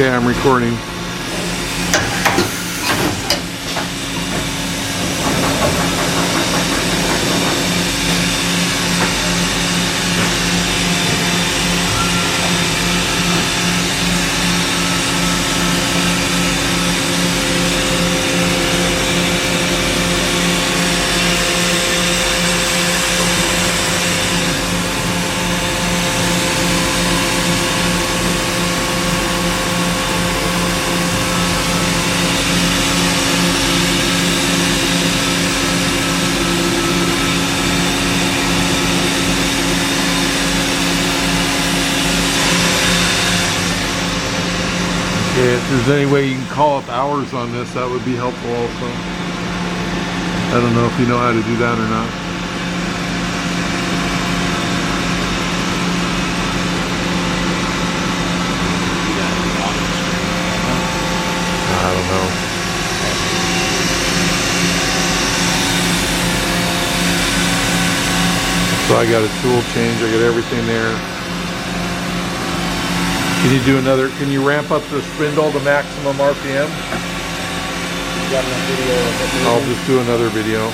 Okay, I'm recording. Okay, if there's any way you can call up hours on this, that would be helpful also. I don't know if you know how to do that or not. I don't know. So I got a tool change, I got everything there. Can you do another, can you ramp up the spindle to maximum RPM? You got enough video of it? I'll just do another video.